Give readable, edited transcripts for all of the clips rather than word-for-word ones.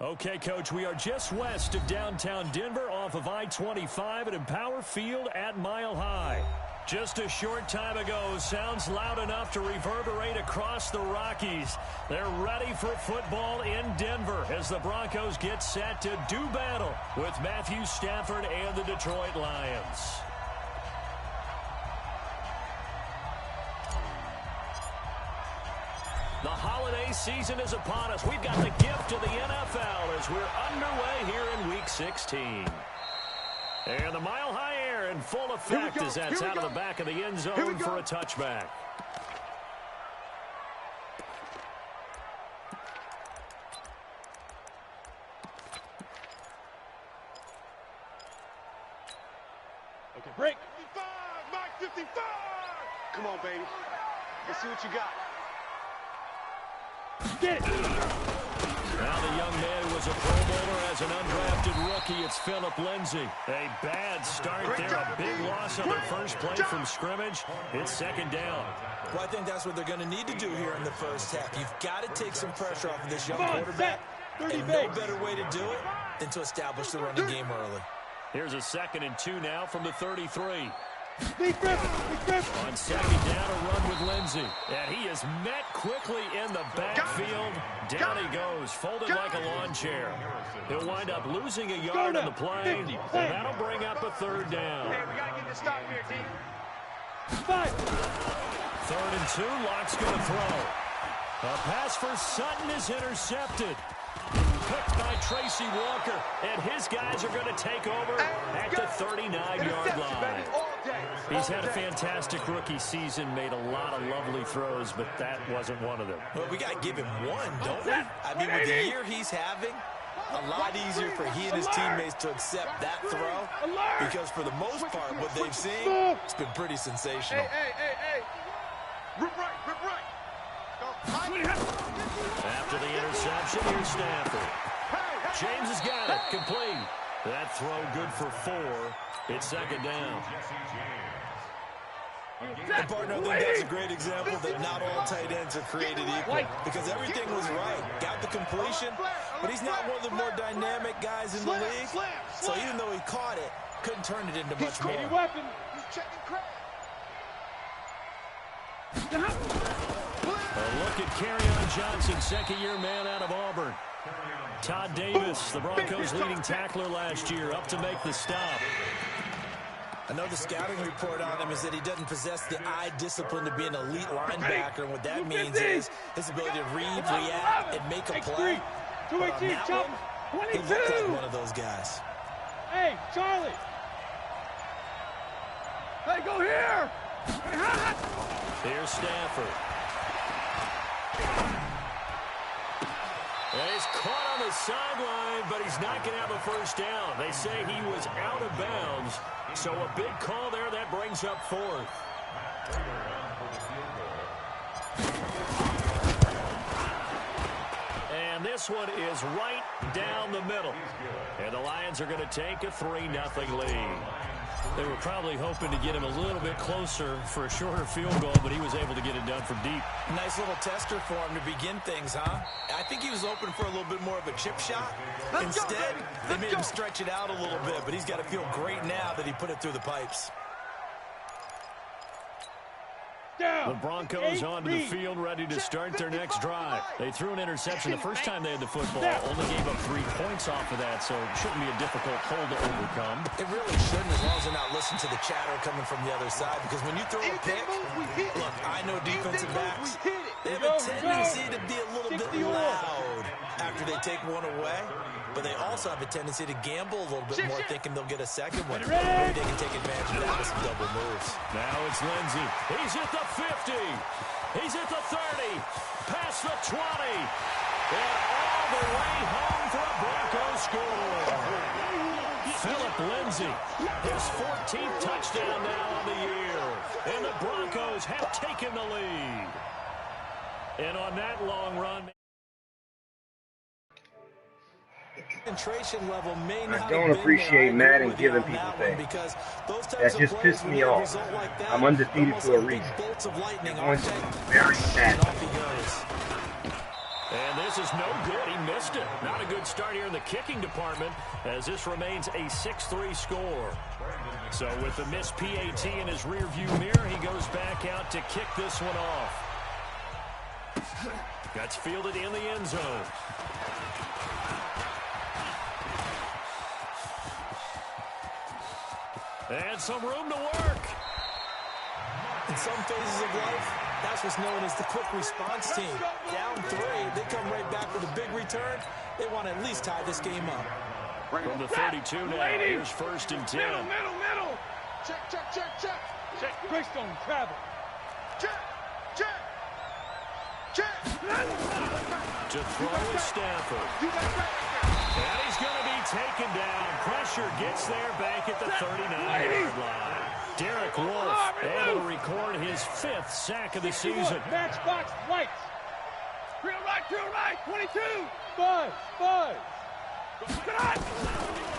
Okay, Coach, we are just west of downtown Denver off of I-25 at Empower Field at Mile High. Just a short time ago, sounds loud enough to reverberate across the Rockies. They're ready for football in Denver as the Broncos get set to do battle with Matthew Stafford and the Detroit Lions. The holiday season is upon us. We've got the gift of the NFL as we're underway here in Week 16. And the mile-high air in full effect as that's out of the back of the end zone for a touchback. Okay, break. 55, Mike 55. Come on, baby. Let's see what you got. Get it. Now the young man who was a Pro Bowler as an undrafted rookie. It's Philip Lindsay. A bad start there. A big loss on their first play from scrimmage. It's second down. Well, I think that's what they're going to need to do here in the first half. You've got to take some pressure off of this young quarterback. And no better way to do it than to establish the running game early. Here's a 2nd and 2 now from the 33. Big grip. On second down, a run with Lindsay. And he is met quickly in the backfield. Down he goes, folded like a lawn chair. He'll wind up losing a yard on the play, and that'll bring up a 3rd down. Hey, we got to get this stop here, D. 5. 3rd and 2, Locke's going to throw. A pass for Sutton is intercepted. Picked by Tracy Walker, and his guys are going to take over at the 39-yard line. He's had a fantastic rookie season, made a lot of lovely throws, but that wasn't one of them. Well, we got to give him one, don't we? I mean, with the year he's having, a lot easier for he and his teammates to accept that throw, because for the most part, what they've seen, it's been pretty sensational. Hey. Rip right. After the interception, here's Stafford. James has got it. Complete. That throw good for 4. It's 2nd down. And partner, I think that's a great example that not all tight ends are created equal, because everything was right. Got the completion, but he's not one of the more dynamic guys in the league. So even though he caught it, couldn't turn it into much more. Weapon. He's checking crack. A look at Kerryon Johnson, 2nd-year man out of Auburn. Todd Davis, the Broncos' leading tackler last year, up to make the stop. I know the scouting report on him is that he doesn't possess the eye discipline to be an elite linebacker, and what that means is his ability to read, react, and make a play. But on that one, he looked like one of those guys. Hey, Charlie. Hey, go here. Here's Stafford. And he's caught on the sideline, but he's not going to have a first down. They say he was out of bounds, so a big call there that brings up 4th. And this one is right down the middle. And the Lions are going to take a 3-0 lead. They were probably hoping to get him a little bit closer for a shorter field goal, but he was able to get it done from deep. Nice little tester for him to begin things, huh? I think he was open for a little bit more of a chip shot. Instead, they made him stretch it out a little bit, but he's got to feel great now that he put it through the pipes. The Broncos onto the field, ready to start their next drive. They threw an interception the first time they had the football. Only gave up 3 points off of that, so it shouldn't be a difficult hole to overcome. It really shouldn't, as long as they're not listening to the chatter coming from the other side, because when you throw a pick, look, I know defensive backs, they have a tendency to be a little bit loud after they take one away, but they also have a tendency to gamble a little bit more, thinking they'll get a second one. Maybe they can take advantage of that with some double moves. Now it's Lindsay. He's at the 50. He's at the 30. Past the 20. And all the way home for a Broncos score. Philip Lindsay, his 14th touchdown now on the year. And the Broncos have taken the lead. And on that long run... Level may not I don't appreciate Madden giving people things. That just pissed me off. I'm undefeated for a reason. It's very sad. And this is no good. He missed it. Not a good start here in the kicking department as this remains a 6-3 score. So with the missed PAT in his rearview mirror, he goes back out to kick this one off. That's fielded in the end zone. And some room to work. In some phases of life, that's what's known as the quick response team. Down 3, they come right back with a big return. They want to at least tie this game up. From the 32 now, here's 1st and 10. Middle. Check. Greystone, travel. Check. To throw is Stafford. And he's going to be taken down. Pressure gets there back at the 39-yard line. Derek Wolfe able to record his 5th sack of the season. Matchbox lights. Real right, 22. 5.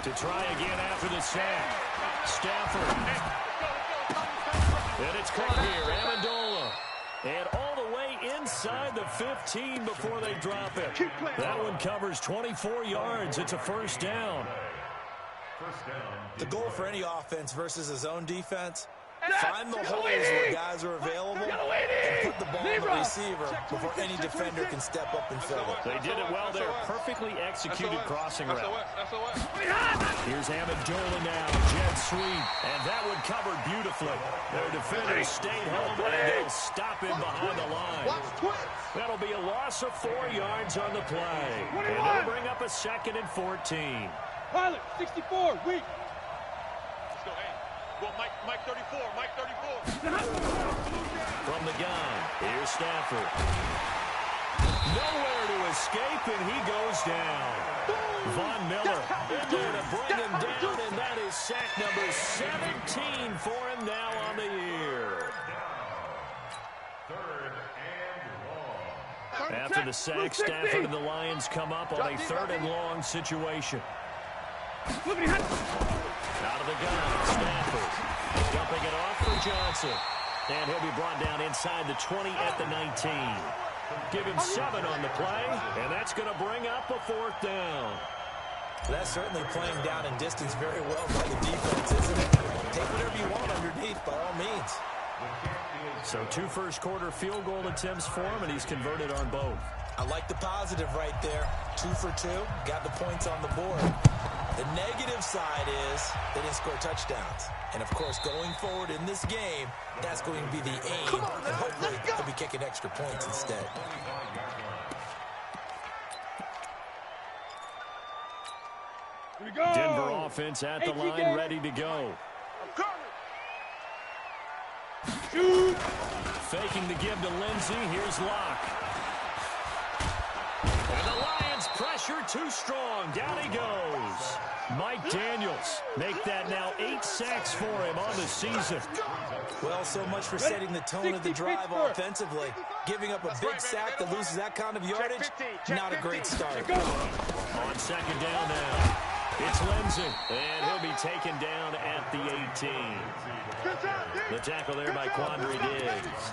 To try again after the sack. Stafford. And it's caught here. Amendola. And all the way inside the 15 before they drop it. That one covers 24 yards. It's a 1st down. The goal for any offense versus his own defense, find the holes where guys are available and put the ball on the receiver before any defender can step up and fill it. They did it well there. Perfectly executed crossing route. Here's Amendola now. Jet sweep. And that one covered beautifully. Their defenders stayed home and they'll stop him behind the line. That'll be a loss of 4 yards on the play. And they'll bring up a 2nd and 14. Pilot, 64, weak. Let's go, hey. Well, Mike 34. From the gun, here's Stafford. Nowhere to escape, and he goes down. Von Miller in there to bring him down, and that is sack number 17 for him now on the year. After the sack, Stafford and the Lions come up on a 3rd and long situation. Out of the gun, Stafford dumping it off for Johnson. And he'll be brought down inside the 20 at the 19. Give him 7 on the play, and that's going to bring up a 4th down. That's certainly playing down in distance very well by the defense, isn't it? Take whatever you want underneath, by all means. So 2 first-quarter field goal attempts for him, and he's converted on both. I like the positive right there. 2 for 2, got the points on the board. The negative side is they didn't score touchdowns. And, of course, going forward in this game, that's going to be the aim. And hopefully they'll be kicking extra points instead. Here we go. Denver offense at the line, ready to go. Shoot. Faking the give to Lindsey. Here's Locke. And the Lions pressure too strong. Down he goes. Mike Daniels make that now 8 sacks for him on the season. Well, so much for setting the tone of the drive offensively. Giving up a big sack that loses that kind of yardage, not a great start. On 2nd down now, it's Lindsey, and he'll be taken down at the 18. The tackle there by Quandre Diggs.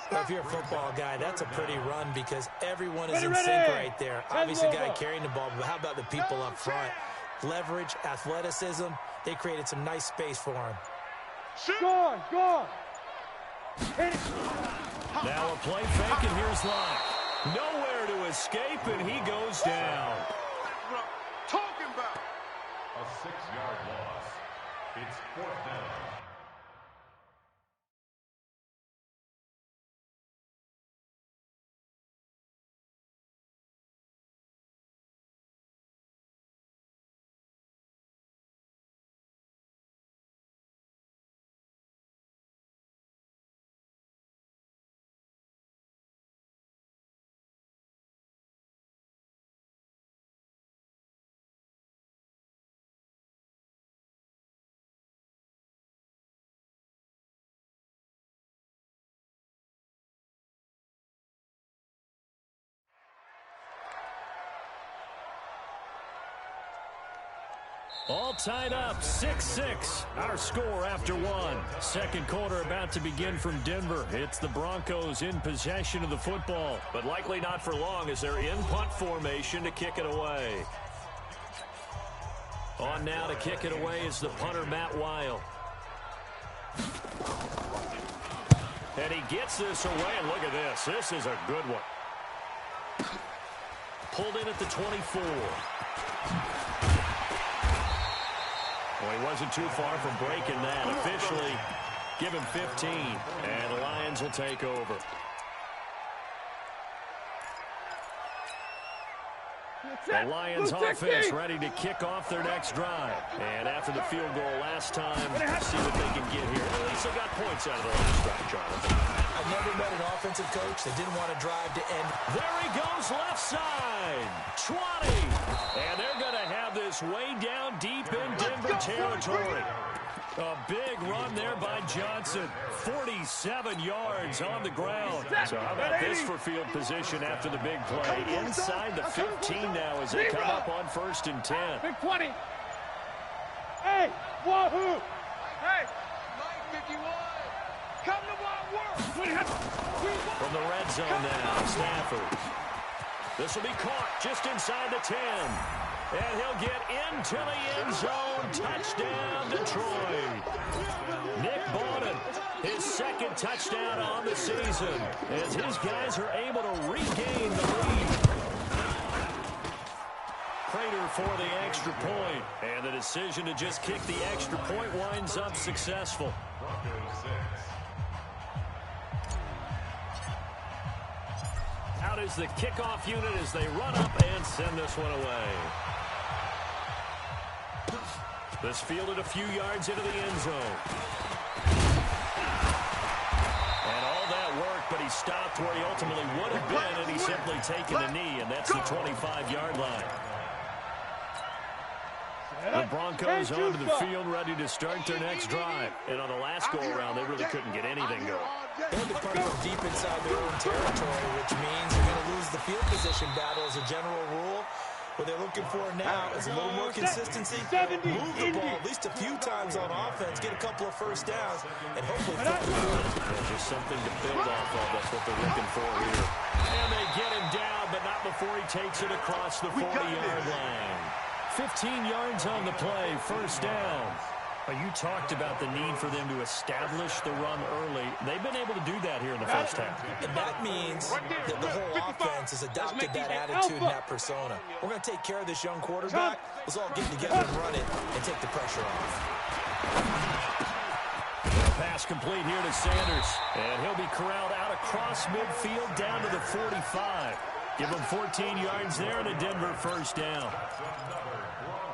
Well, if you're a football guy, that's a pretty run because everyone is in sync right there. Obviously, the guy carrying the ball, but how about the people up front? Leverage, athleticism, they created some nice space for him. Gone. Hit it. Now a play fake, and here's Locke. Nowhere to escape, and he goes down. Talking about a 6-yard loss. It's 4th down. All tied up, 6-6. Our score after one. Second quarter about to begin from Denver. It's the Broncos in possession of the football, but likely not for long as they're in punt formation to kick it away. On now to kick it away is the punter, Matt Weil. And he gets this away, and look at this. This is a good one. Pulled in at the 24. Well, he wasn't too far from breaking that. Officially, give him 15, and the Lions will take over. The Lions offense ready to kick off their next drive. And after the field goal last time, see what they can get here. At least they got points out of the last drive, Jonathan. I've never met an offensive coach that didn't want to drive to end. There he goes, left side. 20. And they're going to have this way down deep in Denver territory. A big run there by Johnson. 47 yards on the ground. So how about this for field position after the big play? Inside the 15 now as they come up on 1st and 10. Big 20. Hey, wahoo. Hey, 51. Come to my work. From the red zone now, Stafford. This will be caught just inside the 10. And he'll get into the end zone. Touchdown, Detroit. Nick Bowden, his second touchdown on the season, as his guys are able to regain the lead. Prater for the extra point, and the decision to just kick the extra point winds up successful. Out is the kickoff unit as they run up and send this one away. This fielded a few yards into the end zone. And all that work, but he stopped where he ultimately would have been, and he's simply taken the knee, and that's the 25-yard line. The Broncos onto the field, ready to start their next drive. And on the last go-around, they really couldn't get anything going. They had to punt from deep inside their own territory, which means they're going to lose the field position battle as a general rule. What they're looking for now is a little more consistency, move the ball at least a few times on offense, get a couple of first downs, and hopefully flip the field. Just something to build off of. That's what they're looking for here. And they get him down, but not before he takes it across the 40-yard line. 15 yards on the play, first down. You talked about the need for them to establish the run early. They've been able to do that here in the first half. And that means that the whole offense has adopted that attitude and that persona. We're going to take care of this young quarterback. Let's all get together and run it and take the pressure off. Pass complete here to Sanders. And he'll be corralled out across midfield down to the 45. Give him 14 yards there and a Denver first down.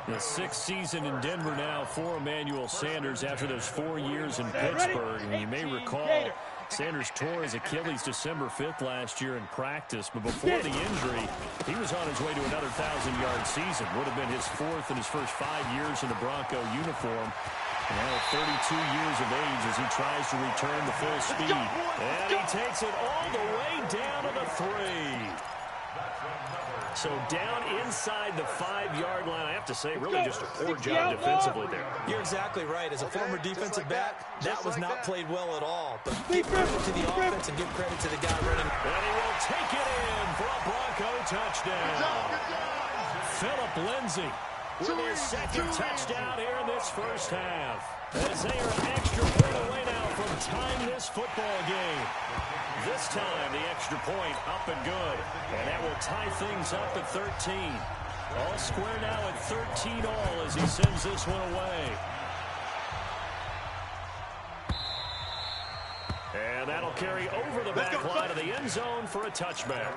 The 6th season in Denver now for Emmanuel Sanders after those 4 years in Pittsburgh. And you may recall, Sanders tore his Achilles December 5th last year in practice. But before the injury, he was on his way to another 1,000-yard season. Would have been his 4th in his first 5 years in the Bronco uniform. Now at 32 years of age as he tries to return to full speed. And he takes it all the way down to the 3. So down inside the 5-yard line. I have to say, really just a poor job defensively there. You're exactly right. As a former defensive back, that was not played well at all. But give credit to the offense and give credit to the guy running. And he will take it in for a Bronco touchdown. Phillip Lindsay with his second touchdown here in this first half. As they are an extra point away now from tying this football game. This time, the extra point up and good. And that will tie things up at 13. All square now at 13 all as he sends this one away. And that'll carry over the back line of the end zone for a touchback.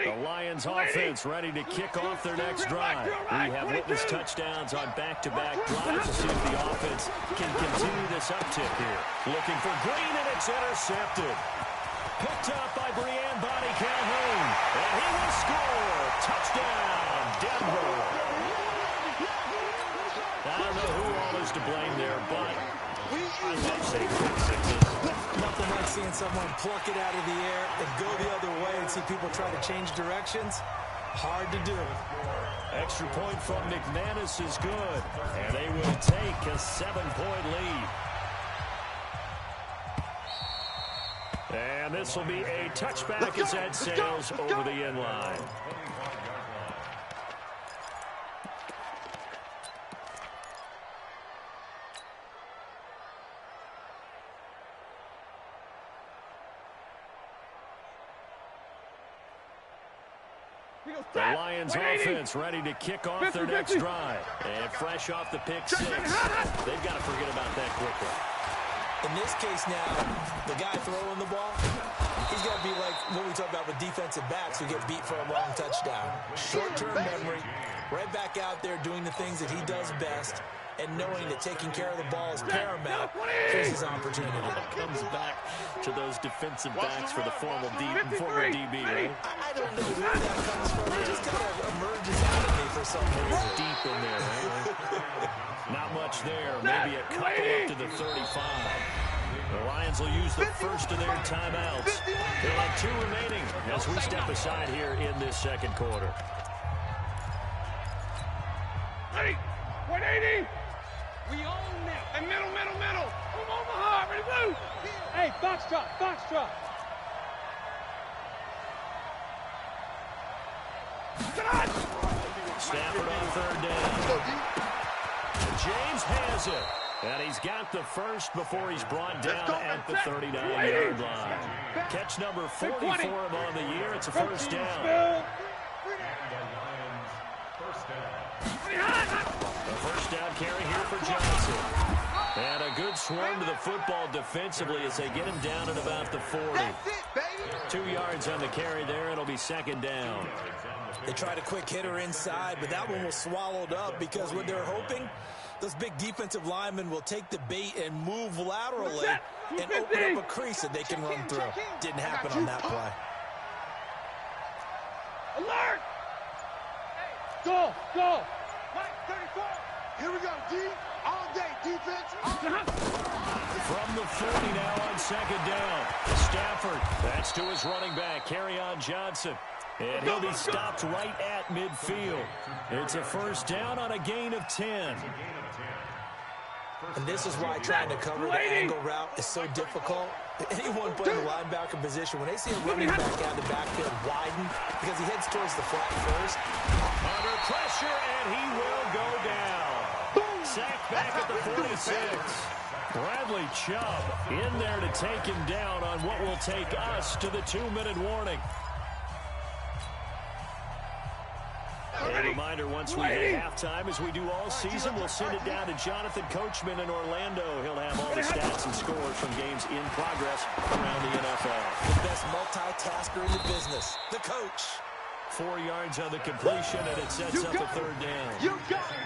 The Lions offense ready to kick off their next drive. We have witnessed touchdowns on back-to-back drives. To see if the offense can continue this uptick here. Looking for Green, and it's intercepted. Picked up by Brian Body Calhoun. And he will score. Touchdown, Denver. I don't know who all is to blame there, but I love seeing pick sixes. Nothing like seeing someone pluck it out of the air and go the other way and see people try to change directions. Hard to do. Extra point from McManus is good, and they will take a 7-point lead. And this will be a touchback as that sails over the end line. The Lions offense ready to kick off their next drive. And fresh off the pick six, they've got to forget about that quickly. In this case now, the guy throwing the ball, he's got to be like what we talk about with defensive backs who get beat for a long touchdown. Short-term memory, right back out there doing the things that he does best, and knowing that taking care of the ball is paramount. Here's his opportunity. Comes back to those defensive backs for the former DB, right? I don't know where that comes from. It just kind of emerges out of me for some reason. Deep in there, right? Not much there. Maybe a couple up to the 35. The Lions will use the first of their timeouts. They'll have 2 remaining as we step aside here in this second quarter. 180. We own that. And middle. Omaha, ready, blue. Hey, box drop. Stafford on 3rd down. James has it. And he's got the first before he's brought down at the 39-yard line. Catch number 40 for him on the year. It's a first down. A first down carry here for Johnson. And a good swarm to the football defensively as they get him down at about the 40. 2 yards on the carry there. It'll be 2nd down. They tried a quick hitter inside, but that one was swallowed up because what they're hoping, those big defensive linemen will take the bait and move laterally and open up a crease that they can run through. Didn't happen on that play. Alert! Go! Mike, 34. Here we go, D. All day, defense. From the 40 now on 2nd down. Stafford, that's to his running back, Kerryon Johnson. And he'll be stopped right at midfield. It's a first down on a gain of 10. And this is why trying to cover the angle route is so difficult. Anyone playing the linebacker position, when they see a running back out of the backfield widen, because he heads towards the flat first. Under pressure, and he will go down. Sacked back at the 46. Bradley Chubb in there to take him down on what will take us to the 2-minute warning. A reminder, once we hit halftime, as we do all season, we'll send it down to Jonathan Coachman in Orlando. He'll have all the stats and scores from games in progress around the NFL. The best multitasker in the business, the coach. 4 yards on the completion, and it sets up a 3rd down. You got it.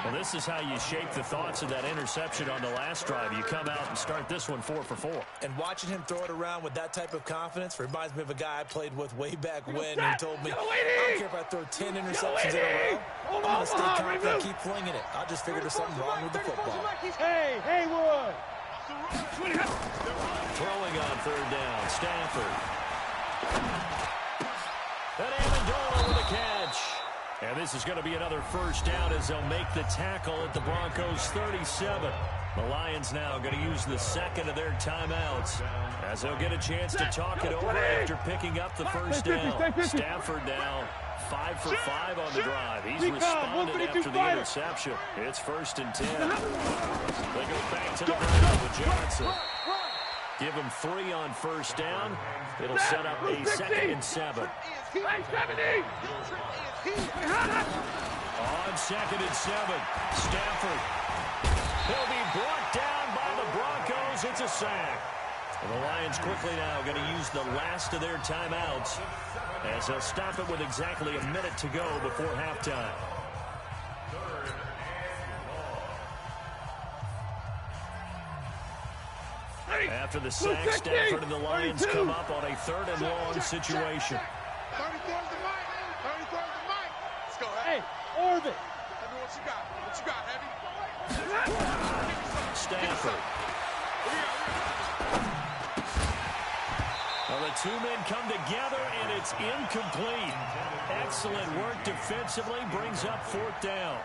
Well, this is how you shake the thoughts of that interception on the last drive. You come out and start this one 4 for 4. And watching him throw it around with that type of confidence reminds me of a guy I played with way back when who told me, I don't care if I throw 10 interceptions in a row. I'm going to stay confident, keep flinging it. I just figured there's something wrong with the football. Hey, Haywood. Throwing on 3rd down, Stafford. And Amendola with a catch. And this is going to be another first down as they'll make the tackle at the Broncos' 37. The Lions now going to use the second of their timeouts as they'll get a chance to talk it over after picking up the first down. Stafford now 5 for 5 on the drive. He's responded after the interception. It's 1st and 10. They go back to the ground with Johnson. Give him 3 on first down. It'll set up a 2nd and 7. On 2nd and 7, Stafford. He'll be brought down by the Broncos. It's a sack. And the Lions quickly now going to use the last of their timeouts as they'll stop it with exactly a minute to go before halftime. After the sack, Stafford and the Lions come up on a 3rd and long situation. Stafford. Well, the two men come together, and it's incomplete. Excellent work defensively, brings up 4th down.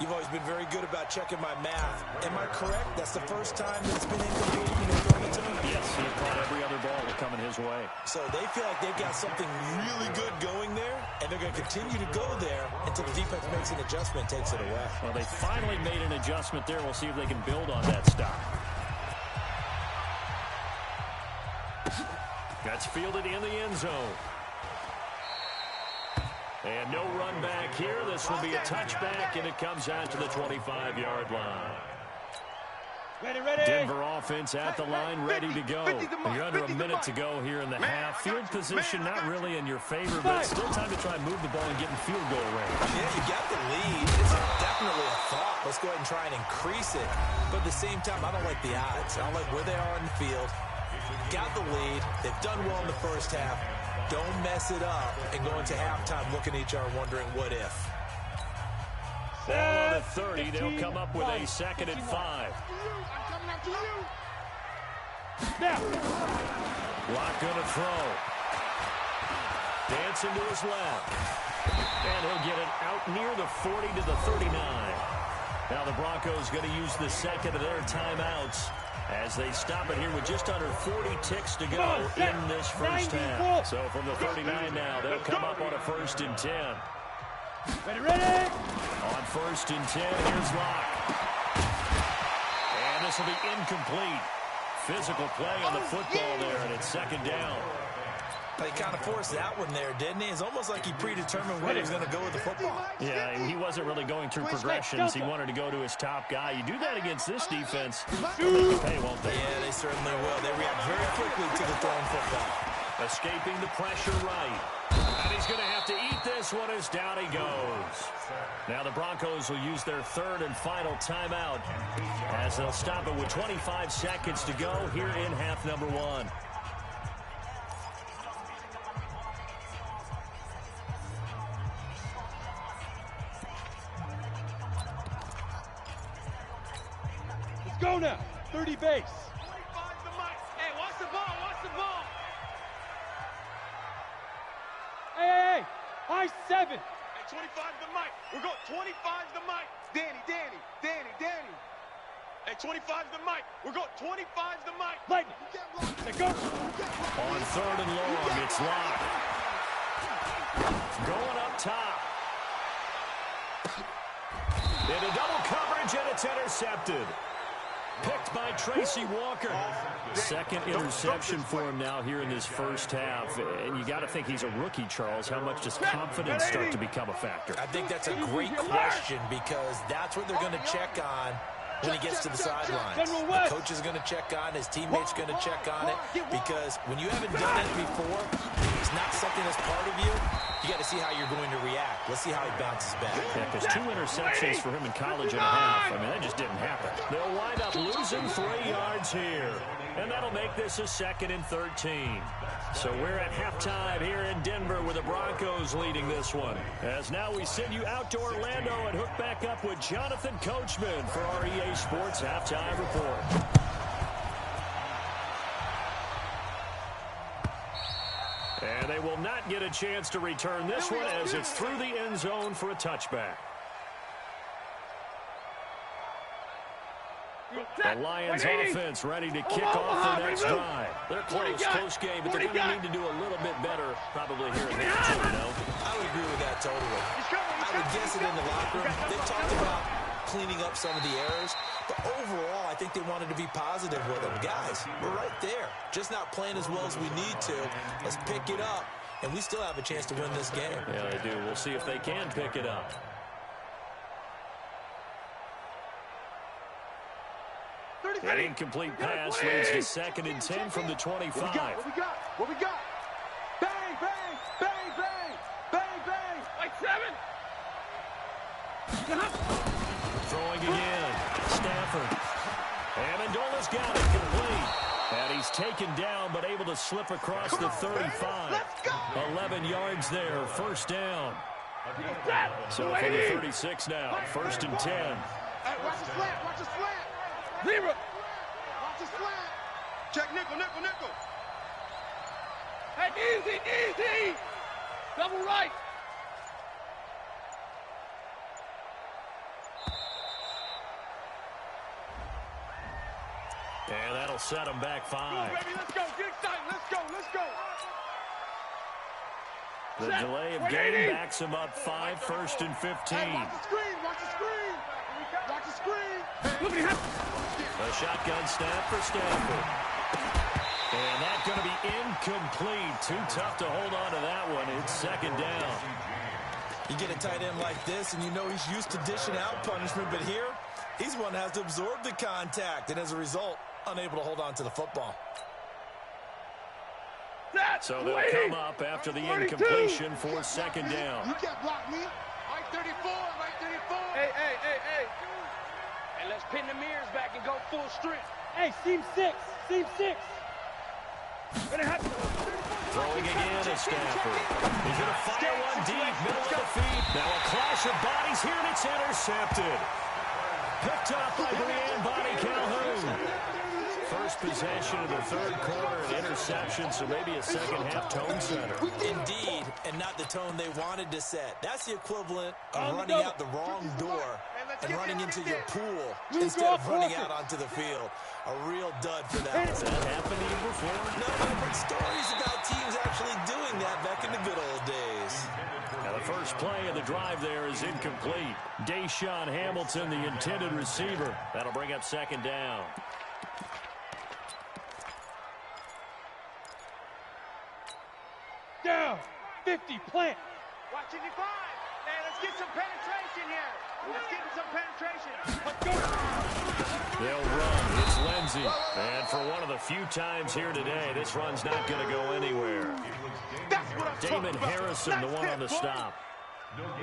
You've always been very good about checking my math. Am I correct? That's the first time that it's been incomplete when they've thrown it to him? Yes, he caught every other ball coming his way. So they feel like they've got something really good going there, and they're going to continue to go there until the defense makes an adjustment and takes it away. Well, they finally made an adjustment there. We'll see if they can build on that stop. That's fielded in the end zone. And no run back here. This will be a touchback, and it comes out to the 25-yard line. Ready, ready. Denver offense at the line, ready to go. You're under a minute to go here in the half. Field position not really in your favor, but it's still time to try and move the ball and get in field goal range. Yeah, you got the lead. It's definitely a thought. Let's go ahead and try and increase it. But at the same time, I don't like the odds. I don't like where they are in the field. Got the lead. They've done well in the first half. Don't mess it up and go into halftime looking at each other wondering what if. Ball on the 30. They'll come up with a 2nd and 5. I'm coming after you. Now. Lock gonna throw. Dancing to his left. And he'll get it out near the 40 to the 39. Now the Broncos going to use the 2nd of their timeouts as they stop it here with just under 40 ticks to go in this first half. So from the 39 now, they'll come up on a 1st and 10. Ready, ready. On 1st and 10, here's Locke. And this will be incomplete. Physical play on the football there, and it's 2nd down. He kind of forced that one there, didn't he? It's almost like he predetermined where he was going to go with the football. Yeah, he wasn't really going through progressions. He wanted to go to his top guy. You do that against this defense, they'll make you pay, won't they? Yeah, they certainly will. They react very quickly to the thrown football. Escaping the pressure right. And he's going to have to eat this one as down he goes. Now the Broncos will use their 3rd and final timeout as they'll stop it with 25 seconds to go here in half number 1. Let's go now. 30 base. Hey, watch the ball, watch the ball. Hey. High 7. Hey, 25 the mic. We're going 25 the mic. Danny. Hey, 25 the mic. We're going 25 the mic. Lightning. Let's go. On 3rd and long, it's Locke. Going up top. Into double coverage, and it's intercepted. Picked by Tracy Walker. 2nd interception for him now here in this first half. And you got to think he's a rookie, Charles. How much does confidence start to become a factor? I think that's a great question because that's what they're going to check on when he gets to the sidelines. The coach is going to check on, his teammates going to check on it, because when you haven't done it before, it's not something that's part of you. You got to see how you're going to react. Let's see how he bounces back. Yeah, because 2 interceptions for him in college and a half. I mean, that just didn't happen. They'll wind up losing 3 yards here. And that'll make this a 2nd and 13. So we're at halftime here in Denver with the Broncos leading this one. As now we send you out to Orlando and hook back up with Jonathan Coachman for our EA Sports Halftime Report. And they will not get a chance to return this one as it's through the end zone for a touchback. The Lions offense ready to kick off their next drive. They're close game, but they're going to need to do a little bit better probably here in half 2, you know? I would agree with that totally. I would guess it in the locker room. They talked about cleaning up some of the errors, but overall, I think they wanted to be positive with them. Guys, we're right there. Just not playing as well as we need to. Let's pick it up, and we still have a chance to win this game. Yeah, they do. We'll see if they can pick it up. An incomplete pass leads to 2nd and 10 from the 25. What we got? Bang, bang, bang, bang, bang, bang. Like 7. Throwing again. Stafford. Amendola's got it complete. And he's taken down, but able to slip across the 35. 11 yards there, 1st down. So for the 36 now, 1st and 10. Hey, watch the slant, watch the slant. Zero. Watch the slant. Check nickel, nickel, nickel. Hey, easy, easy. Double right. And that'll set them back 5. Come on, baby, let's go. Get excited. Let's go, let's go. The delay of game backs them up 5, 1st and 15. Hey, watch the screen, watch the screen. Watch the screen. Look at him. A shotgun snap for Stanford. And that's going to be incomplete. Too tough to hold on to that one. It's 2nd down. You get a tight end like this, and you know he's used to dishing out punishment, but here, he's one that has to absorb the contact, and as a result, unable to hold on to the football. So they'll come up after the incompletion for 2nd down. You can't block me. Right 34, right 34. Hey. Hey, let's pin the mirrors back and go full strength. Hey, seam 6. Throwing again is Stanford. He's going to fire one deep, middle of the feet. Now a clash of bodies here, and it's intercepted. Picked up by Brianne Bonnie Calhoun. First possession of the 3rd quarter, an interception, so maybe a second-half tone setter. Indeed, and not the tone they wanted to set. That's the equivalent of running out the wrong door and running into your pool instead of running out onto the field. A real dud for that. Has that happened to you before? No, I've heard stories about teams actually doing that back in the good old days. Now the first play of the drive there is incomplete. Deshaun Hamilton, the intended receiver. That'll bring up 2nd down. Down. 50, plant. Watch 55. Hey, let's get some penetration here. Let's get some penetration. Let's go. They'll run. It's Lindsey. And for one of the few times here today, this run's not going to go anywhere. Damon Harrison, the one on the stop.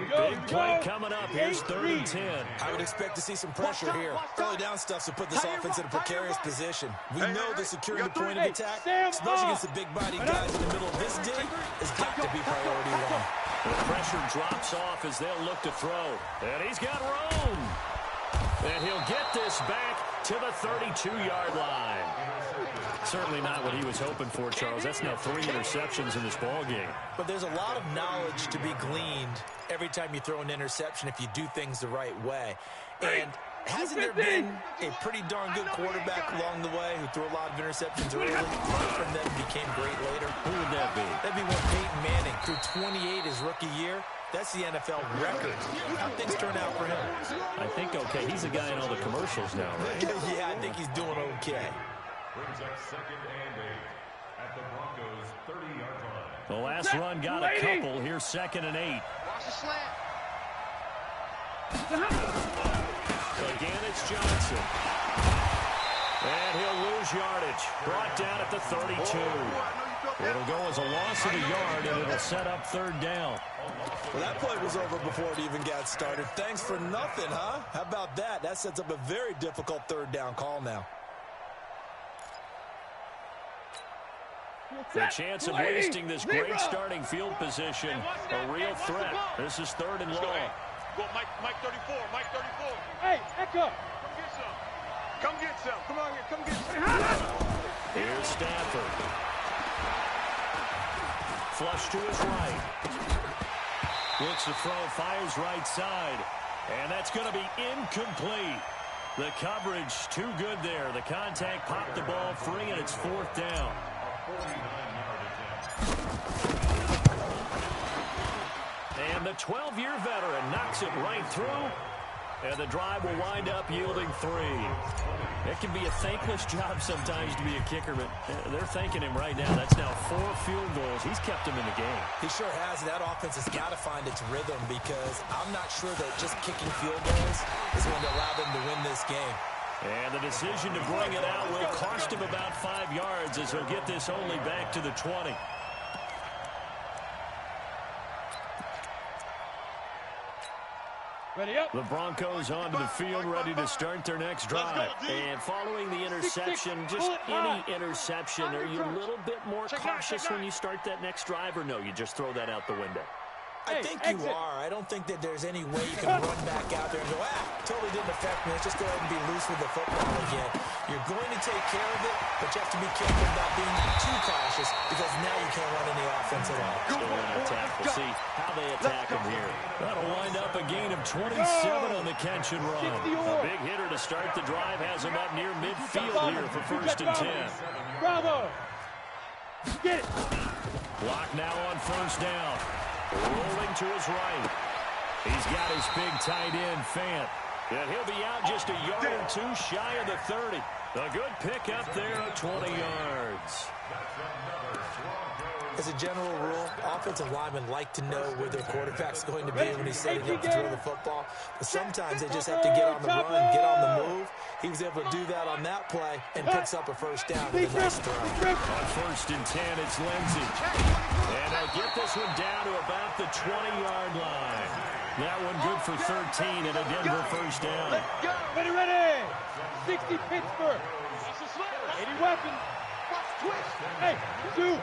Big play coming up. Here's 3rd and 10. I would expect to see some pressure here. Early down stuff to put this offense in a precarious position. We know the securing the point of attack, especially against the big-body guys in the middle of this dig, has got to be priority 1. The pressure drops off as they'll look to throw. And he's got room. And he'll get this back to the 32-yard line. Certainly not what he was hoping for, Charles. That's now 3 interceptions in this ballgame. But there's a lot of knowledge to be gleaned every time you throw an interception if you do things the right way. And hasn't there been a pretty darn good quarterback along the way who threw a lot of interceptions early, and then became great later? Who would that be? That'd be one Peyton Manning, threw 28 his rookie year. That's the NFL record. How things turn out for him? I think okay. He's a guy in all the commercials now, right? Yeah, I think he's doing okay. Brings up 2nd and 8 at the Broncos' 30-yard line. The last run got a couple. Here's 2nd and 8. Watch the slant. Again, it's Johnson. And he'll lose yardage. Brought down at the 32. It'll go as a loss of a yard, and it'll set up 3rd down. Well, that play was over before it even got started. Thanks for nothing, huh? How about that? That sets up a very difficult 3rd down call now. The chance of wasting this great starting field position, a real threat. This is 3rd and long. Go, Mike 34, Mike 34. Hey, Echo. Come get some. Come on here, come get some. Here's Stafford. Flush to his right. Looks to throw, fires right side. And that's going to be incomplete. The coverage too good there. The contact popped the ball free, and it's 4th down. And the 12-year veteran knocks it right through. And the drive will wind up yielding 3. It can be a thankless job sometimes to be a kicker, but they're thanking him right now. That's now 4 field goals. He's kept him in the game. He sure has. That offense has got to find its rhythm because I'm not sure that just kicking field goals is going to allow them to win this game. And the decision to bring it out will cost him about 5 yards as he'll get this only back to the 20. Ready up. The Broncos onto the field, ready to start their next drive. And following the interception, just any interception, are you a little bit more cautious when you start that next drive, or no, you just throw that out the window? I think you are. I don't think that there's any way you can run back out there and go, totally didn't affect me. Let's just go ahead and be loose with the football again. You're going to take care of it, but you have to be careful about being too cautious because now you can't run any offense at all. Still in attack. We'll see how they attack him here. That'll wind up a gain of 27 on the catch and run. A big hitter to start the drive has him up near midfield here for 1st and 10. Bravo! Get it! Block now on 1st down. Rolling to his right. He's got his big tight end, Fant. And he'll be out just a yard or two shy of the 30. A good pickup there of 20 yards. As a general rule, offensive linemen like to know where their quarterback's going to be when he's setting up to throw the football. But sometimes they just have to get on the run, get on the move. He was able to do that on that play and picks up a 1st down with a nice throw. On 1st and 10, it's Lindsey. And they'll get this one down to about the 20-yard line. That one good for 13 and a Denver 1st down. Ready, ready! 60 Pittsburgh. 80 weapons. Hey, 2.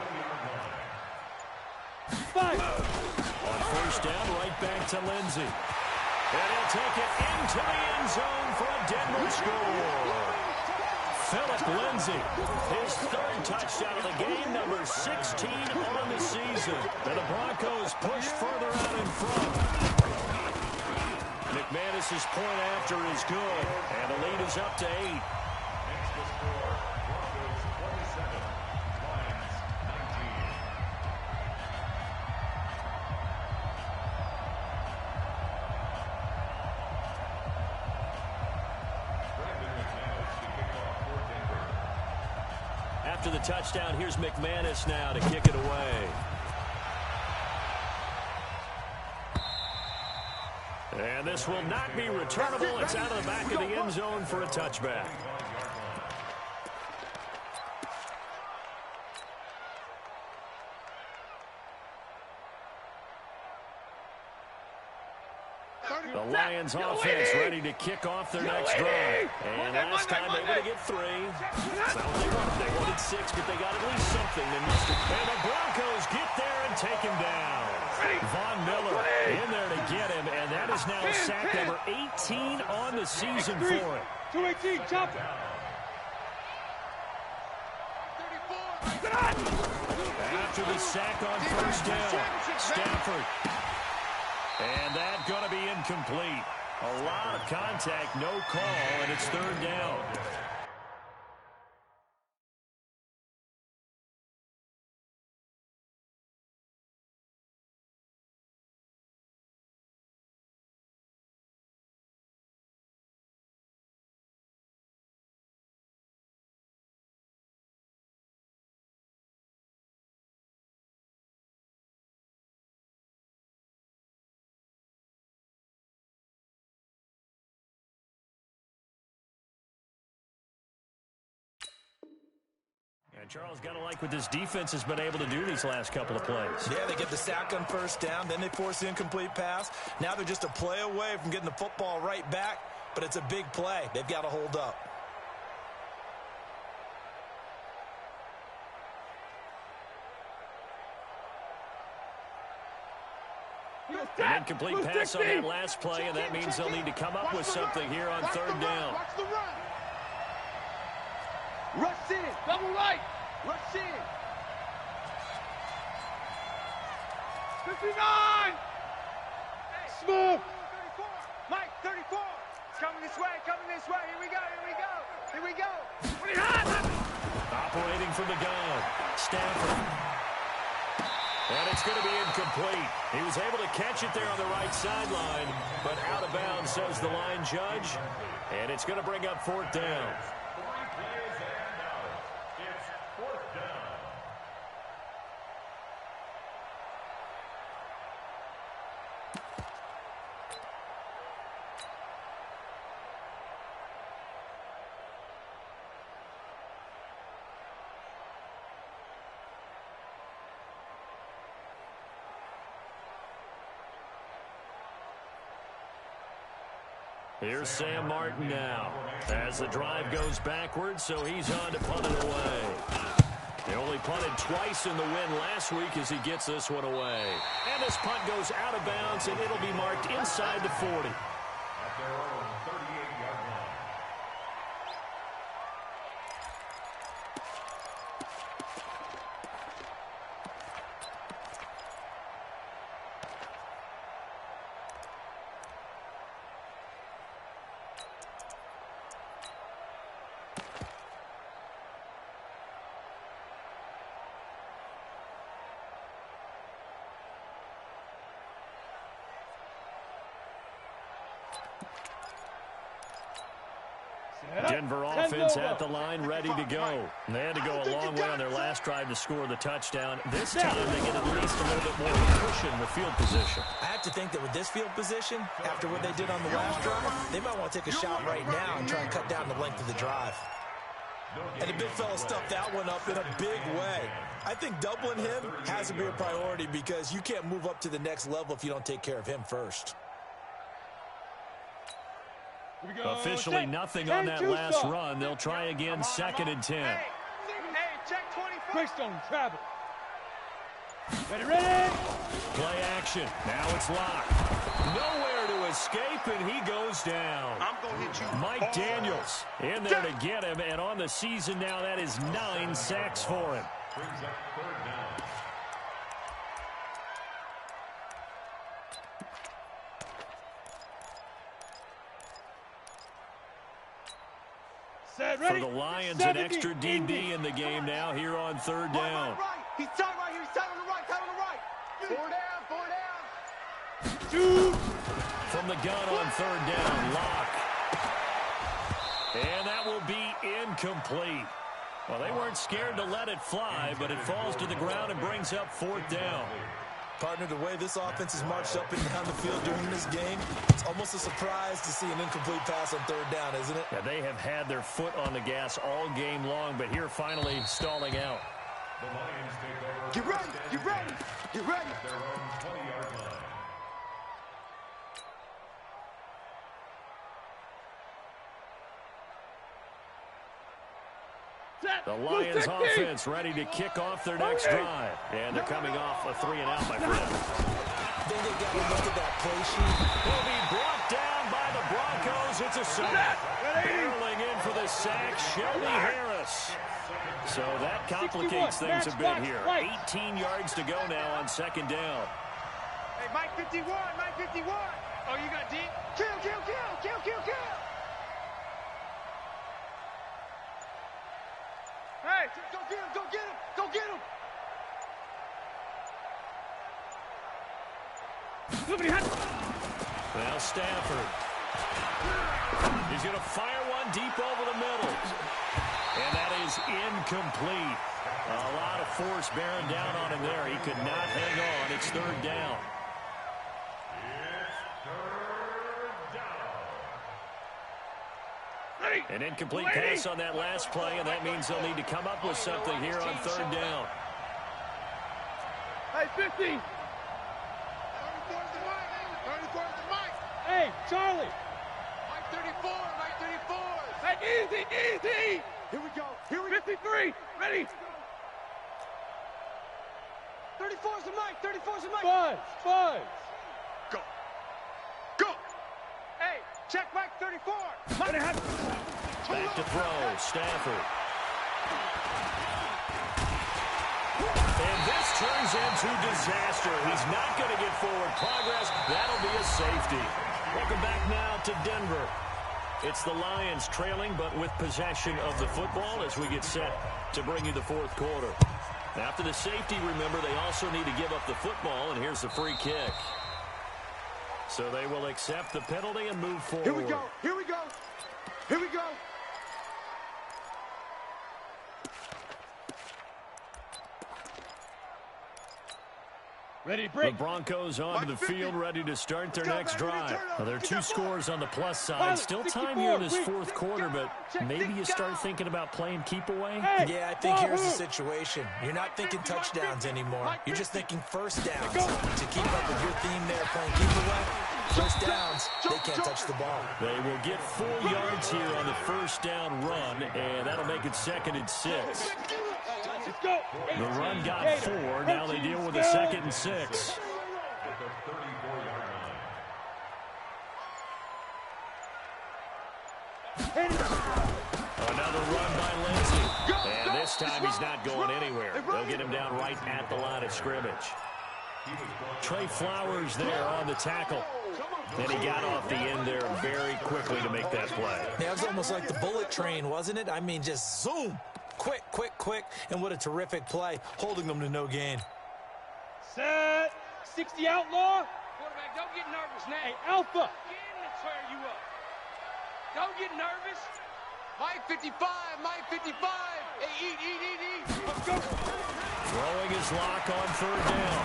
5. On 1st down, right back to Lindsey. And he'll take it into the end zone for a Denver score. Phillip Lindsey, his 3rd touchdown of the game, number 16 on the season. And the Broncos push further out in front. McManus's point after is good, and the lead is up to 8. After the touchdown, here's McManus now to kick it away. And this will not be returnable. It's out of the back of the end zone for a touchback. The Lions offense ready to kick off their next drive. And last time they were to get 3. That's not what they wanted. They wanted 6, but they got at least something. And the Broncos get there and take him down. Von Miller in there to get him, and that is now sack number 18 on the season for him. 218, chop it. After the sack on 1st down, Stafford. And that's going to be incomplete. A lot of contact, no call, and it's 3rd down. And Charles, got to like what this defense has been able to do these last couple of plays. Yeah, they get the sack on 1st down, then they force the incomplete pass. Now they're just a play away from getting the football right back, but it's a big play. They've got to hold up. An incomplete pass on that last play, and that means they'll need to come up with something here on 3rd down. Rush in. Double right. Rush in. 59. Smooth. 34. Mike, 34. It's coming this way. Coming this way. Here we go. Here we go. Here we go. Operating from the gun. Stafford. And it's going to be incomplete. He was able to catch it there on the right sideline, but out of bounds, says the line judge. And it's going to bring up 4th down. Here's Sam Martin now as the drive goes backwards, so he's on to punt it away. They only punted twice in the win last week as he gets this one away. And this punt goes out of bounds, and it'll be marked inside the 40. At their own 38-yard line. Denver offense at the line, ready to go. They had to go a long way on their last drive to score the touchdown. This time they get at least a little bit more cushion with field position. I have to think that with this field position, after what they did on the last drive, they might want to take a shot right now and try and cut down the length of the drive. And the big fella stuffed that one up in a big way. I think doubling him has to be a priority because you can't move up to the next level if you don't take care of him first. Officially nothing on that last run. They'll try again, 2nd and 10. Hey, check 24. Greystone, travel. Ready. Play action. Now it's locked. Nowhere to escape, and he goes down. I'm going to hit you. Mike Daniels in there to get him, and on the season now, that is 9 sacks for him. Brings up 3rd down. For the Lions, an extra DB in the game now here on 3rd down. He's tight right here. He's tight on the right. Tight on the right. 4 down. 4 down. Two. From the gun on 3rd down, Lock. And that will be incomplete. Well, they weren't scared to let it fly, but it falls to the ground and brings up 4th down. Partner, the way this offense has marched up and down the field during this game, it's almost a surprise to see an incomplete pass on 3rd down, isn't it? Yeah, they have had their foot on the gas all game long, but here finally stalling out. The Lions take over. Get ready. Get ready. Get ready. At their own 20-yard line. The Lions offense ready to kick off their next drive. And they're coming off a 3-and-out, my friend. Then they got to look at that play sheet. Will be brought down by the Broncos. It's a sack. Barreling in for the sack, Shelby Harris. So that complicates things a bit here. 18 yards to go now on 2nd down. Hey, Mike 51. Mike 51. Oh, you got deep? Kill. Hey, go get him. Go get him. Well, Stafford. He's going to fire one deep over the middle. And that is incomplete. A lot of force bearing down on him there. He could not hang on. It's 3rd down. An incomplete pass on that last play, and that means they'll need to come up with something here on 3rd down. Hey, 50. 34's the Mike. Hey, Charlie. Mike 34. Mike 34. Hey, easy. Here we go. 53. Ready. 34's the Mike. Five. Go. Hey, check Mike 34. Back to throw, Stafford. And this turns into disaster. He's not going to get forward progress. That'll be a safety. Welcome back now to Denver. It's the Lions trailing, but with possession of the football as we get set to bring you the 4th quarter. After the safety, remember, they also need to give up the football, and here's the free kick. So they will accept the penalty and move forward. Here we go. Ready, break. The Broncos onto the field, ready to start their next drive. Well, there are 2 scores on the plus side. Still time here in this 4th quarter, but maybe you start thinking about playing keep away? Yeah, I think here's the situation. You're not thinking touchdowns anymore. You're just thinking first downs. To keep up with your theme there, playing keep away, first downs, they can't touch the ball. They will get 4 yards here on the first down run, and that'll make it 2nd and 6. Let's go. The run got 4. Now they deal with a 2nd and 6. At the 34-yard line. Another run by Lindsey. And this time he's not going anywhere. They'll get him down right at the line of scrimmage. Trey Flowers there on the tackle. And he got off the end there very quickly to make that play. Yeah, it was almost like the bullet train, wasn't it? I mean, just zoom. Quick, quick, quick. And what a terrific play, holding them to no gain. Set. 60 outlaw. Quarterback, don't get nervous now. Hey, Alpha. Get in and tear you up. Don't get nervous. Mike 55, Mike 55. Hey, eat. Let's go. Throwing his lock on 3rd down.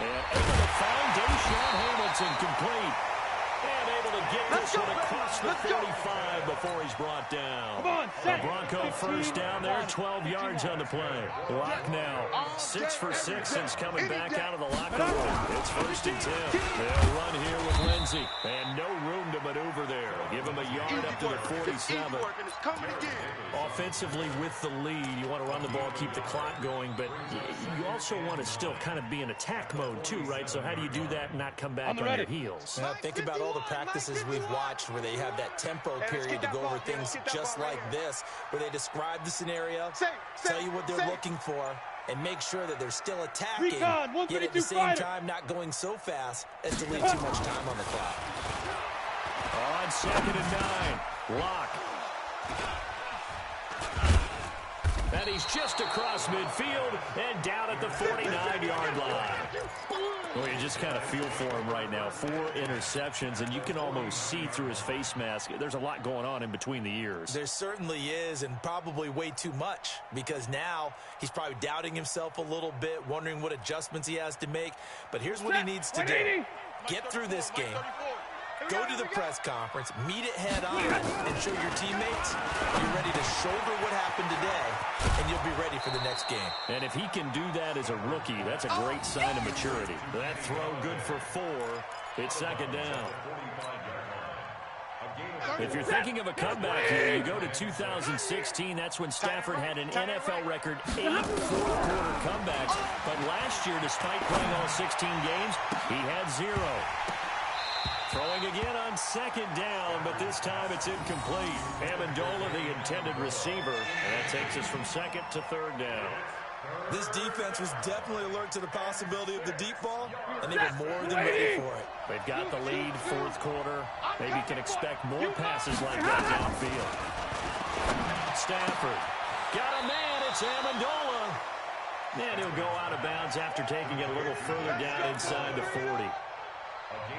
And able to find Deshaun Hamilton complete. And able to get this one across the 45 before he's brought down. Come on, The set. Bronco first down there, 12 yards on the play. Lock now, 6 for 6 since coming back out of the locker room. It's 1st and 10. They'll run here with Lindsey. And no room to maneuver there. Give him a yard up to the 47. Offensively with the lead, you want to run the ball, keep the clock going, but you also want to still kind of be in attack mode too, right? So how do you do that and not come back on your heels? Now, think about all the practices we've watched where they have that tempo period to go over things just like this, where they describe the scenario, tell you what they're looking for, and make sure that they're still attacking, yet at the same time not going so fast as to leave too much time on the clock. On 2nd and 9, Lock. And he's just across midfield and down at the 49-yard line. Well, you just kind of feel for him right now. 4 interceptions, and you can almost see through his face mask. There's a lot going on in between the ears. There certainly is, and probably way too much, because now he's probably doubting himself a little bit, wondering what adjustments he has to make. But here's what he needs to do. Get through this game. Go to the press conference, meet it head on, and show your teammates you're ready to shoulder what happened today, and you'll be ready for the next game. And if he can do that as a rookie, that's a great sign of maturity. That throw good for 4. It's 2nd down. If you're thinking of a comeback here, you go to 2016. That's when Stafford had an NFL record 8 fourth-quarter comebacks. But last year, despite playing all 16 games, he had 0. Throwing again on 2nd down, but this time it's incomplete. Amendola, the intended receiver, and that takes us from 2nd to 3rd down. This defense was definitely alert to the possibility of the deep ball, and they were more than ready for it. They've got the lead, 4th quarter. Maybe you can expect more passes like that downfield. Stafford got a man. It's Amendola. And he'll go out of bounds after taking it a little further down inside the 40.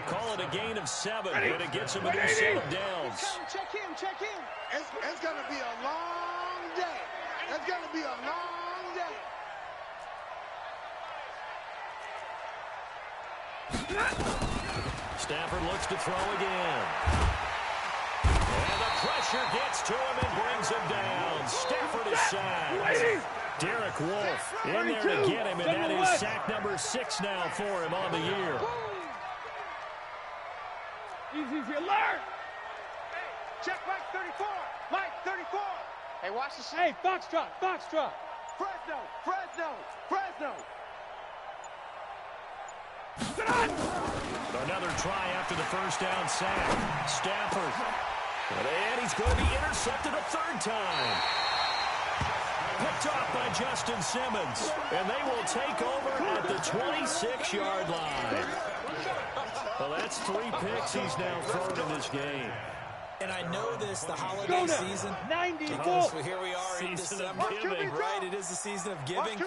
Call it a gain of 7, and it gets him a new set of downs. Check him. It's going to be a long day. It's going to be a long day. Stafford looks to throw again. And the pressure gets to him and brings him down. Stafford is sacked. Derek Wolfe in there to get him, and that is sack number 6 now for him on the year. Easy, alert! Hey, check Mike 34. Mike 34. Hey, watch the shit. Hey, Foxtrot. Fresno. Another try after the first down sack. Stafford. And he's going to be intercepted a 3rd time. Picked off by Justin Simmons. And they will take over at the 26-yard line. Well, that's 3 picks he's now thrown in this game. And I know this, the holiday season. 90 So here we are in Season December. of giving. Right, it is the season of giving.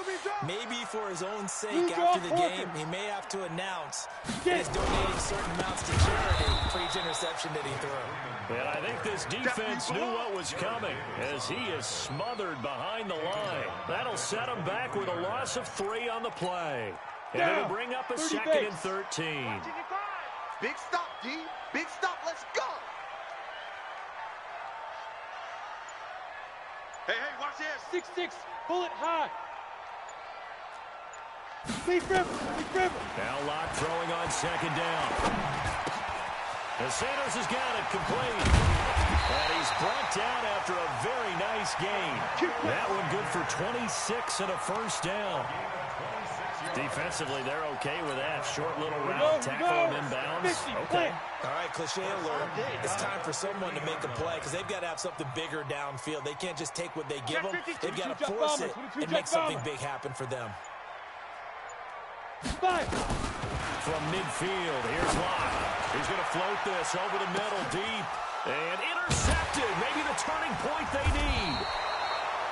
Maybe for his own sake after the game, he may have to announce that he's donating certain amounts to charity for each interception that he threw. And I think this defense knew what was coming as he is smothered behind the line. That'll set him back with a loss of 3 on the play. And it'll bring up a 2nd and 13. Big stop, D. Big stop. Let's go. Hey, watch this. 6'6", bullet high. Big river. Now Locke throwing on 2nd down. And Sanders has got it complete. And he's brought down after a very nice gain. That one good for 26 and a first down. Defensively, they're okay with that. Short little route, tackle him inbounds. Okay. All right, cliche alert. It's time for someone to make a play because they've got to have something bigger downfield. They can't just take what they give them. They've got to force it and make something big happen for them. From midfield, here's Locke. He's going to float this over the middle, deep, and intercepted. Maybe the turning point they need.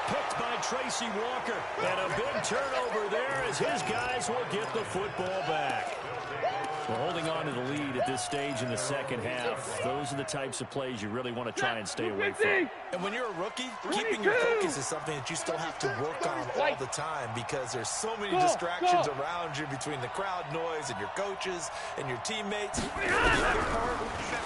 Picked by Tracy Walker. And a big turnover there as his guys will get the football back. Well, holding on to the lead at this stage in the second half, those are the types of plays you really want to try and stay away from. And when you're a rookie, keeping your focus is something that you still have to work on all the time because there's so many distractions around you between the crowd noise and your coaches and your teammates. The other part,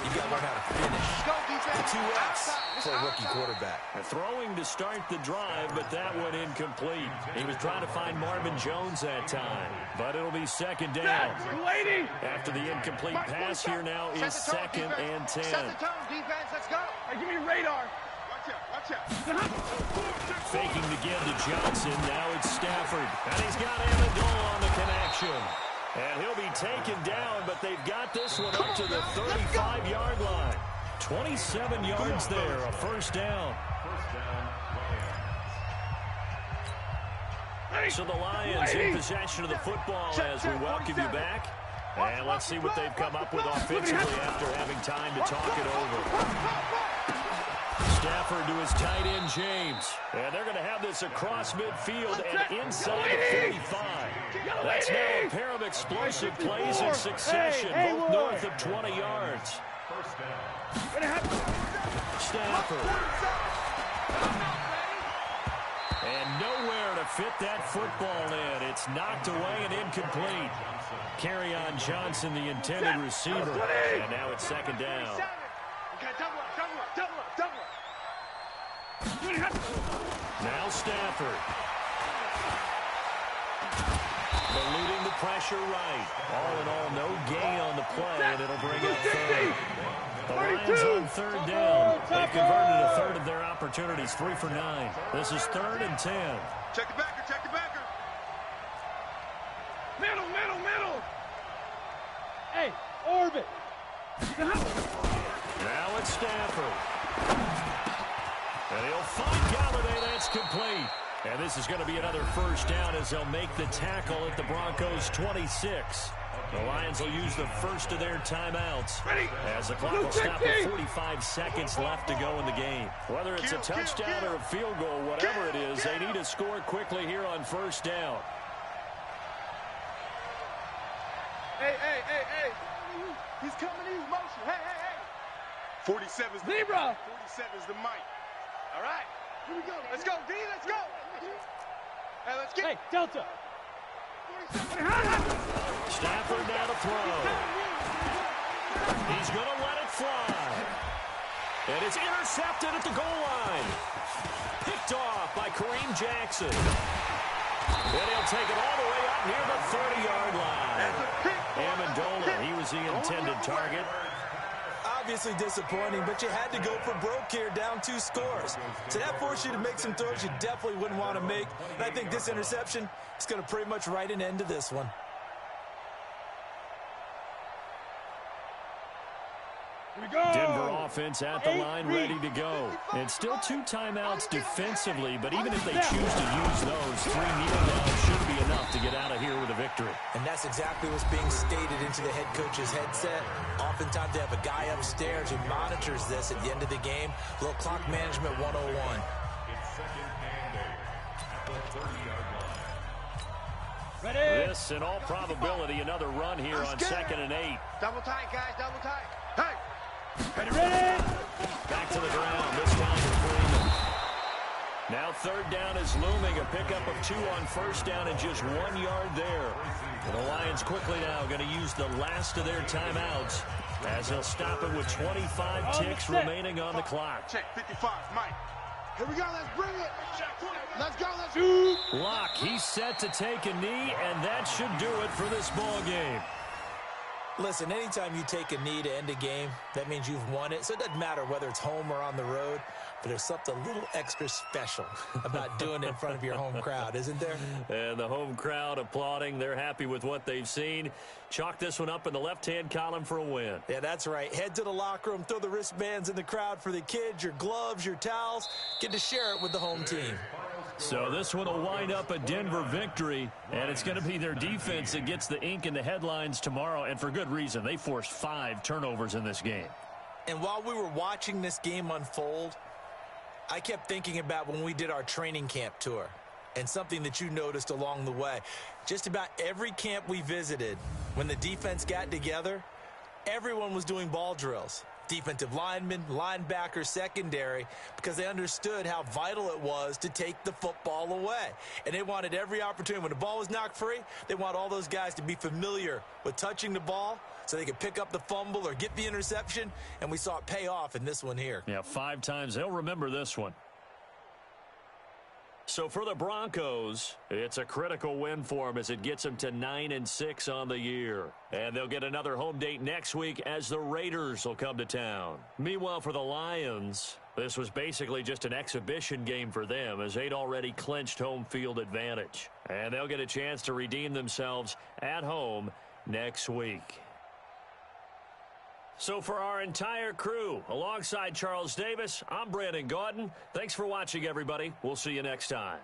you got to learn how to finish. The 2 F's for a rookie quarterback. Throwing to start the drive, but that one incomplete. He was trying to find Marvin Jones that time, but it'll be second down. After the incomplete pass, here now is 2nd and 10. Set the tone, defense. Let's go. Hey, give me radar. Watch out. Faking to give to Johnson. Now it's Stafford. And he's got Amendola on the connection. And he'll be taken down, but they've got this one up to the 35-yard line. 27 yards there, a first down. So the Lions in possession of the football as we welcome you back. And let's see what they've come up with offensively after having time to talk it over. Stafford to his tight end, James. And they're going to have this across midfield and inside the 45. That's now a pair of explosive plays in succession, both north of 20 yards. Stafford. And nowhere to fit that football in. It's knocked away and incomplete. Carry on Johnson, the intended receiver. And now it's second down. Now Stafford. Eluding the pressure right. All in all, no gain on the play, and it'll bring up third. The Lions on third down. They've converted a third of their opportunities, 3 for 9. This is 3rd and 10. Check the backer, check the backer. Middle. Hey, orbit. Now it's Stafford. And he'll find Galladay. That's complete. And this is going to be another first down as they'll make the tackle at the Broncos' 26. The Lions will use the first of their timeouts as the clock will stop with 45 seconds left to go in the game. Whether it's a touchdown or a field goal, whatever it is, they need to score quickly here on first down. Hey. He's coming in motion. Hey. 47's the Zebra. 47's the mic. All right. Here we go. Let's go, D. Let's go. Hey, let's get. Hey, Delta. Stafford now to throw. He's going to let it fly. And it's intercepted at the goal line. Picked off by Kareem Jackson. And he'll take it all the way up near the 30-yard line. Amendola, he was the intended target. Obviously disappointing, but you had to go for broke here, down 2 scores. So that forced you to make some throws you definitely wouldn't want to make. And I think this interception is going to pretty much write an end to this one. Denver offense at the line, ready to go. It's still 2 timeouts defensively, but even if they choose to use those, 3 kneel downs should be enough to get out of here with a victory. And that's exactly what's being stated into the head coach's headset. Oftentimes they have a guy upstairs who monitors this at the end of the game. Little clock management 101. It's 2nd and 8 at the 30-yard line. Ready? This, in all probability, another run here on 2nd and 8. Double tight, guys. Double tight. Hey. Ready? Back to the ground, this time to Freeman. Now 3rd down is looming, a pickup of 2 on first down and just 1 yard there. And the Lions quickly now going to use the last of their timeouts as they'll stop it with 25 ticks remaining on the clock. Check 55, Mike. Here we go. Let's bring it. Let's go. Let's Shoot. Locke, he's set to take a knee, and that should do it for this ball game. Listen, anytime you take a knee to end a game, that means you've won it. So it doesn't matter whether it's home or on the road, but there's something a little extra special about doing it in front of your home crowd, isn't there? And the home crowd applauding. They're happy with what they've seen. Chalk this one up in the left-hand column for a win. Yeah, that's right. Head to the locker room, throw the wristbands in the crowd for the kids, your gloves, your towels. Get to share it with the home team. So this one will wind up a Denver victory, and it's going to be their defense that gets the ink in the headlines tomorrow, and for good reason. They forced 5 turnovers in this game. And while we were watching this game unfold, I kept thinking about when we did our training camp tour and something that you noticed along the way. Just about every camp we visited, when the defense got together, everyone was doing ball drills. Defensive linemen, linebackers, secondary, because they understood how vital it was to take the football away. And they wanted every opportunity. When the ball was knocked free, they want all those guys to be familiar with touching the ball so they could pick up the fumble or get the interception, and we saw it pay off in this one here. Yeah, 5 times. They'll remember this one. So for the Broncos, it's a critical win for them as it gets them to 9-6 on the year. And they'll get another home date next week as the Raiders will come to town. Meanwhile, for the Lions, this was basically just an exhibition game for them as they'd already clinched home field advantage. And they'll get a chance to redeem themselves at home next week. So for our entire crew, alongside Charles Davis, I'm Brandon Gaudin. Thanks for watching, everybody. We'll see you next time.